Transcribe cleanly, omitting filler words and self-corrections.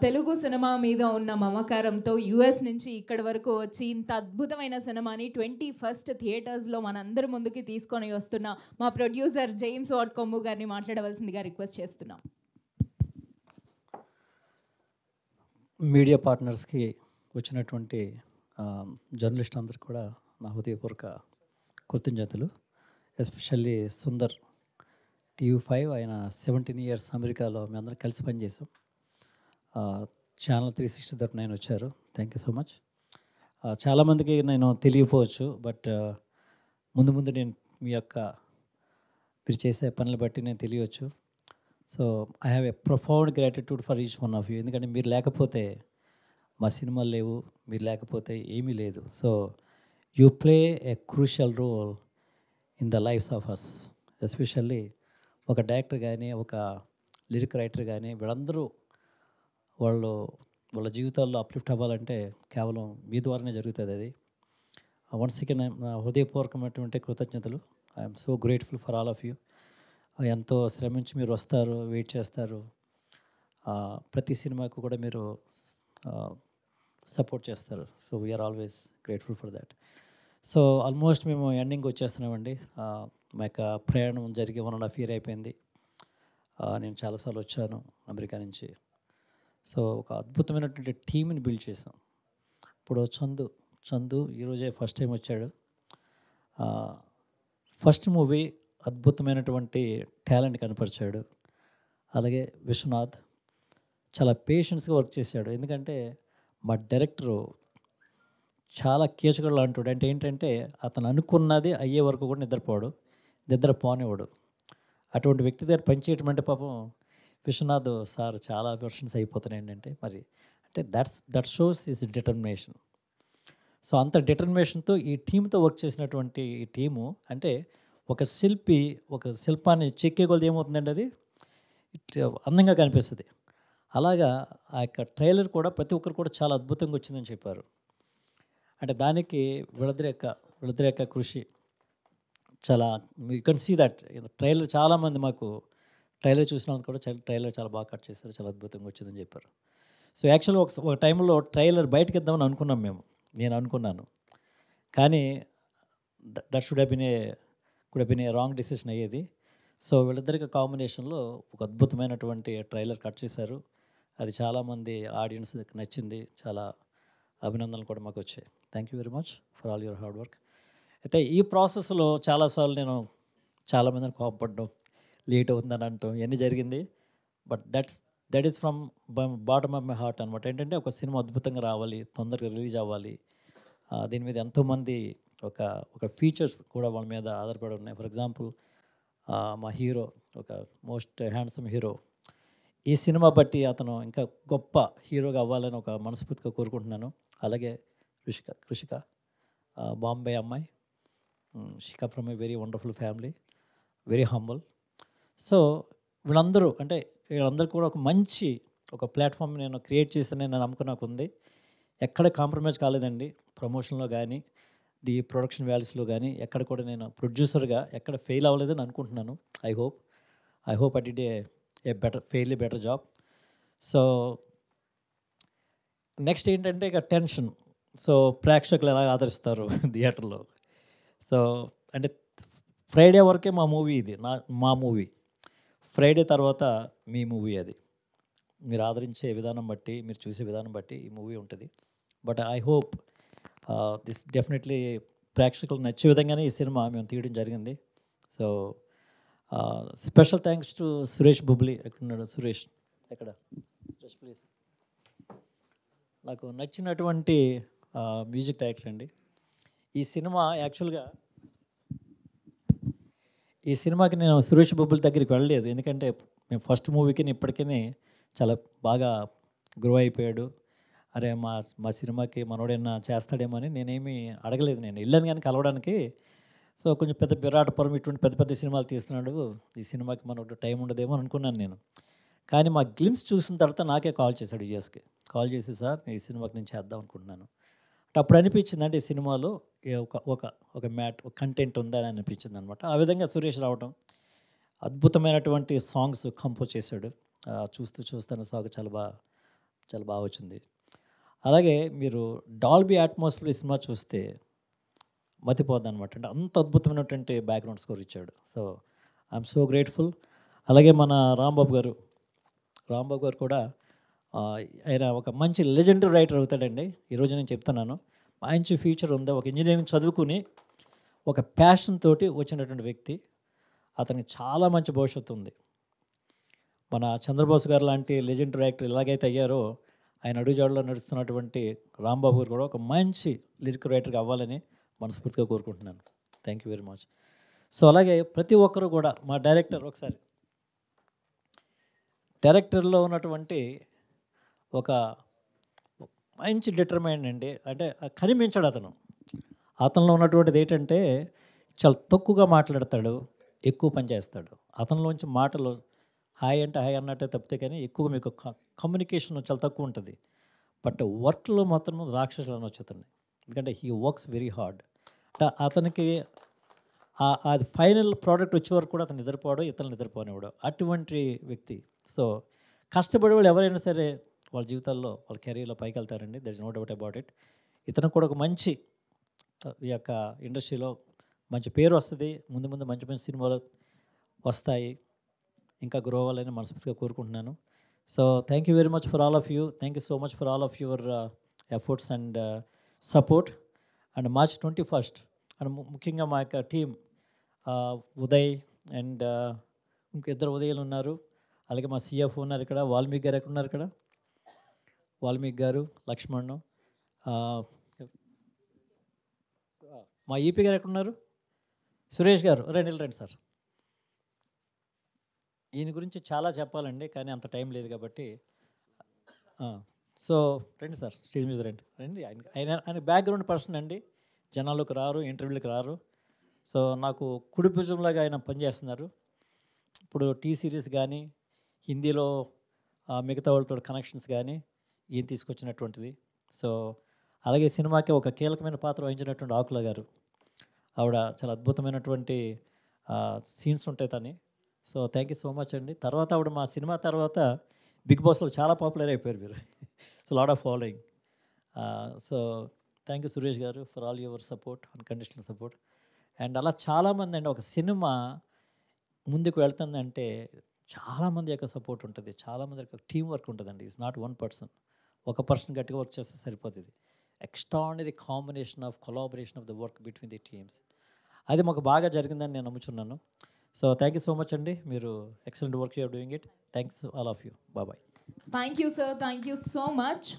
Telugu cinema మీద ఉన్న మమకారంతో US నుంచి ఇక్కడి వరకు వచ్చి ఇంత అద్భుతమైన సినిమాని 21st థియేటర్స్‌లో మనందరి ముందుకి తీసుకొని వస్తున్న మా ప్రొడ్యూసర్ జేమ్స్ వాట్ కొమ్ము గారిని మాట్లాడవలసిందిగా రిక్వెస్ట్ చేస్తున్నాం. మీడియా పార్ట్నర్స్కి వచ్చినటువంటి జర్నలిస్ట్ అందరికి కూడా నా హృదయపూర్వక కృతజ్ఞతలు. ఎస్పెషల్లీ సుందర్ టీవీ5 ఆయన 17 ఇయర్స్ అమెరికాలో మేము అందరం కలిసి పనిచేసాం. ఛానల్ 360 తరపున ఆయన వచ్చారు. Thank you so much. చాలామందికి నేను తెలియకపోవచ్చు, బట్ ముందు ముందు నేను మీరు చేసే పనులు బట్టి నేను తెలియవచ్చు. So I have a profound gratitude for each one of you. ఎందుకంటే మీరు లేకపోతే మా సినిమాలు లేవు, మీరు లేకపోతే ఏమీ లేదు. So you play a crucial role in the lives of us. Especially ఒక డైరెక్టర్ కానీ, ఒక లిరిక్ రైటర్ కానీ, వీళ్ళందరూ వాళ్ళ జీవితాల్లో అప్లిఫ్ట్ అవ్వాలంటే కేవలం మీ ద్వారానే జరుగుతుంది. అది వన్స్ అగైన్ నా హృదయపూర్వకమైనటువంటి కృతజ్ఞతలు. I'm so grateful for all of you. ఎంతో శ్రమించి మీరు వస్తారు, వెయిట్ చేస్తారు. ప్రతి సినిమాకు కూడా మీరు సపోర్ట్ చేస్తారు. So we're always grateful for that. So almost మేము ఎండింగ్ వచ్చేస్తున్నామండి. మా యొక్క ప్రయాణం జరిగి 1.5 year అయిపోయింది. నేను చాలాసార్లు వచ్చాను అమెరికా నుంచి. సో ఒక అద్భుతమైనటువంటి టీమ్ని బిల్డ్ చేసాం. ఇప్పుడు చందు ఈరోజే ఫస్ట్ టైం వచ్చాడు. ఫస్ట్ మూవీ అద్భుతమైనటువంటి టాలెంట్ కనపరిచాడు. అలాగే విశ్వనాథ్ చాలా పేషెన్స్గా వర్క్ చేశాడు. ఎందుకంటే మా డైరెక్టరు చాలా కీచకుడు లాంటివాడు. అంటే ఏంటంటే అతను అనుకున్నది అయ్యే వరకు కూడా నిద్రపోనివాడు. అటువంటి వ్యక్తి దగ్గర పనిచేయటం అంటే పాపం విశ్వనాథ్ సార్ చాలా వెర్షన్స్ అయిపోతున్నాయి ఏంటంటే మరి అంటే that shows is determination. So అంత డిటర్మినేషన్తో ఈ టీంతో వర్క్ చేసినటువంటి ఈ టీము అంటే ఒక శిల్పాన్ని చెక్కే కొలది ఏమవుతుందండి, అది అందంగా కనిపిస్తుంది. అలాగా ఆ యొక్క ట్రైలర్ కూడా ప్రతి ఒక్కరు కూడా చాలా అద్భుతంగా వచ్చిందని చెప్పారు. అంటే దానికి వీళ్ళిద్దరి యొక్క కృషి చాలా, you can see that trailer. చాలామంది మాకు ట్రైలర్ చూసిన వాళ్ళు కూడా ట్రైలర్ చాలా బాగా కట్ చేశారు, చాలా అద్భుతంగా వచ్చిందని చెప్పారు. సో యాక్చువల్గా ఒక టైంలో ట్రైలర్ బయటకి ఇద్దామని అనుకున్నాం నేను అనుకున్నాను. కానీ that should have been a wrong decision అయ్యేది. సో వీళ్ళిద్దరికి కాంబినేషన్లో ఒక అద్భుతమైనటువంటి ట్రైలర్ కట్ చేశారు. అది చాలామంది ఆడియన్స్కి నచ్చింది. చాలా అభినందనలు కూడా మాకు వచ్చాయి. Thank you very much for all your hard work. అయితే ఈ ప్రాసెస్లో చాలాసార్లు నేను చాలామందిని కోపపడ్డం, లేట్ అవుతుందని అంటాం, ఇవన్నీ జరిగింది. But that is from bottom of my heart అనమాట. ఏంటంటే ఒక సినిమా అద్భుతంగా రావాలి, తొందరగా రిలీజ్ అవ్వాలి. దీని మీద ఎంతోమంది ఒక ఫీచర్స్ కూడా వాళ్ళ మీద ఆధారపడి ఉన్నాయి. ఫర్ ఎగ్జాంపుల్ మా హీరో ఒక మోస్ట్ హ్యాండ్సమ్ హీరో. ఈ సినిమా బట్టి అతను ఇంకా గొప్ప హీరోగా అవ్వాలని ఒక మనస్ఫూర్తిగా కోరుకుంటున్నాను. అలాగే కృషిక బాంబే అమ్మాయి. She come from a very wonderful family, very humble. So వీళ్ళందరూ కూడా ఒక మంచి ప్లాట్ఫామ్ నేను క్రియేట్ చేస్తానని నేను నమ్మకం నాకు ఉంది. ఎక్కడ కాంప్రమైజ్ కాలేదండి. ప్రమోషన్లో కానీ, ది ప్రొడక్షన్ వాల్యూస్లో కానీ ఎక్కడ కూడా నేను ప్రొడ్యూసర్గా ఎక్కడ ఫెయిల్ అవ్వలేదని అనుకుంటున్నాను. I hope I did a better job. So next ఏంటంటే ఇక టెన్షన్. సో ప్రేక్షకులు ఎలా ఆదరిస్తారు థియేటర్లో. సో అంటే ఫ్రైడే వరకే మా మూవీ. ఫ్రైడే తర్వాత మీ మూవీ. అది మీరు ఆదరించే విధానం బట్టి, మీరు చూసే విధానం బట్టి ఈ మూవీ ఉంటుంది. But I hope this definitely ప్రేక్షకులకు నచ్చే విధంగానే ఈ సినిమా మేము తీయడం జరిగింది. So special thanks to Suresh Bubli. ఎక్కడున్నాడు సురేష్? సురేష్ ప్లీజ్. నాకు నచ్చినటువంటి మ్యూజిక్ డైరెక్టర్ అండి. ఈ సినిమాకి నేను సురేష్ బుబ్బుల దగ్గరికి వెళ్ళలేదు. ఎందుకంటే మేము ఫస్ట్ మూవీకి ఇప్పటికీ చాలా బాగా గ్రో అయిపోయాడు. అరే మా సినిమాకి మనోడైనా చేస్తాడేమో అని నేనేమి అడగలేదు. నేను వెళ్ళాను కానీ కలవడానికి. సో కొంచెం విరాటపురం ఇటువంటి పెద్ద సినిమాలు తీస్తున్నాడు, ఈ సినిమాకి మనోడు టైం ఉండదేమో అనుకున్నాను నేను. కానీ మా గ్లిమ్స్ చూసిన తర్వాత నాకే కాల్ చేశాడు యూఎస్కి. కాల్ చేసి, సార్ ఈ సినిమాకి నేను చేద్దాం అనుకుంటున్నాను అంటే అప్పుడు అనిపించింది, అంటే ఈ సినిమాలో ఒక కంటెంట్ ఉందని అనిపించింది అనమాట. ఆ విధంగా సురేష్ రావడం, అద్భుతమైనటువంటి సాంగ్స్ కంపోజ్ చేశాడు. చూస్తాను సాగు చాలా బాగా చాలా బాగా వచ్చింది. అలాగే మీరు డాల్బీ అట్మాస్లో ఈ సినిమా చూస్తే మతిపోద్దనమాట. అంటే అంత అద్భుతమైనటువంటి బ్యాక్‌గ్రౌండ్ స్కోర్ ఇచ్చాడు. So, I'm so grateful. అలాగే మన రాంబాబు గారు కూడా ఆహ్, ఆయన ఒక మంచి లెజెండరీ రైటర్ అవుతాడండి. ఈరోజు నేను చెప్తున్నాను. మంచి ఫ్యూచర్ ఉంది. ఒక ఇంజినీరింగ్ చదువుకుని, ఒక ప్యాషన్ తోటి వచ్చినటువంటి వ్యక్తి. అతనికి చాలా మంచి భవిష్యత్తు ఉంది. మన 'చంద్రబోస్' గారు లాంటి లెజెండరీ రైటర్ ఎలాగైతే అయ్యారో, ఆయన అడుగుజాడలో నడుస్తున్నటువంటి రాంబాబు గారు కూడా ఒక మంచి లిరిక్ రైటర్‌గా అవ్వాలని మనస్ఫూర్తిగా కోరుకుంటున్నాను. Thank you very much. So, అలాగే ప్రతి ఒక్కరు కూడా మా డైరెక్టర్‌లో ఉన్నటువంటి ఒక మంచి డిటర్మైండ్ అండి. అంటే కనిపించడు అతను. అతనిలో ఉన్నటువంటిది ఏంటంటే చాలా తక్కువగా మాట్లాడతాడు, ఎక్కువ పని చేస్తాడు. అతనిలోంచి మాటలు హాయ్ అంటే హాయ్ అన్నట్టే తప్పితే కానీ ఎక్కువగా మీకు కమ్యూనికేషన్ చాలా తక్కువ ఉంటుంది. బట్ వర్క్‌లో మాత్రం రాక్షసుడు అనొచ్చు అతన్ని. ఎందుకంటే హీ వర్క్స్ వెరీ హార్డ్. అంటే అతనికి అది ఫైనల్ ప్రోడక్ట్ వచ్చే వరకు కూడా అతను నిద్రపోవడం, ఇతరులు నిద్రపోనివ్వడు. అటువంటి వ్యక్తి. సో, కష్టపడే వాళ్ళు ఎవరైనా సరే వాళ్ళ జీవితాల్లో, వాళ్ళ కెరీర్‌లో పైకెళ్తారండి. There is no doubt about it. ఇతనికి కూడా ఒక మంచి ఈ యొక్క ఇండస్ట్రీలో మంచి పేరు వస్తది. ముందు ముందు మంచి మంచి సినిమాలు వస్తాయి. ఇంకా గ్రో అవ్వాలని మనస్ఫూర్తిగా కోరుకుంటున్నాను. So, thank you very much for all of you. Thank you so much for all of your efforts and support. And March 21 and ముఖ్యంగా మా యొక్క టీమ్ ఉదయ్ అండ్ ఇంక ఇద్దరు ఉదయాలు ఉన్నారు. అలాగే మా సీఎఫ్ ఉన్నారు ఇక్కడ. వాల్మీకి గారు ఎక్కడున్నారు ఇక్కడ? వాల్మీకి గారు, లక్ష్మణ్, ఆహ్, మా ఈపీ గారు ఎక్కడున్నారు? సురేష్ గారు రండి సార్. ఈయన గురించి చాలా చెప్పాలండి, కానీ అంత టైం లేదు కాబట్టి సో రండి సార్, స్టేజ్ మీద రండి. ఆయన బ్యాక్‌గ్రౌండ్ పర్సన్ అండి. జనాల్లోకి రారు, ఇంటర్వ్యూలకు రారు. సో, నాకు కుడి భుజంలాగా ఆయన పనిచేస్తున్నారు. ఇప్పుడు టీ సిరీస్ కానీ, హిందీలో మిగతా వాళ్ళతో కనెక్షన్స్ కానీ ఈయన తీసుకొచ్చినటువంటిది. సో, అలాగే సినిమాకి ఒక కీలకమైన పాత్ర వహించినటువంటి ఆకుల గారు. ఆవిడ చాలా అద్భుతమైనటువంటి సీన్స్ ఉంటాయి తని. So, thank you so much అండి. తర్వాత ఆవిడ మా సినిమా తర్వాత బిగ్ బాస్‌లో చాలా పాపులర్ అయిపోయారు మీరు. So, lot of following. So, thank you Suresh garu for all your support, unconditional support. And అలా చాలామంది అండి, ఒక సినిమా ముందుకు వెళ్తుందంటే చాలామంది యొక్క సపోర్ట్ ఉంటుంది. చాలామంది యొక్క టీమ్ వర్క్ ఉంటుందండి. It's not one person. ఒక పర్సన్ గట్టిగా వర్క్ చేస్తే సరిపోతుంది. Extraordinary combination of collaboration of the work between the teams. అది మాకు బాగా జరిగిందని నేను నమ్ముచున్నాను. So, thank you so much అండి. మీరు excellent work you are doing it. Thanks all of you. Bye. Thank you sir. Thank you so much.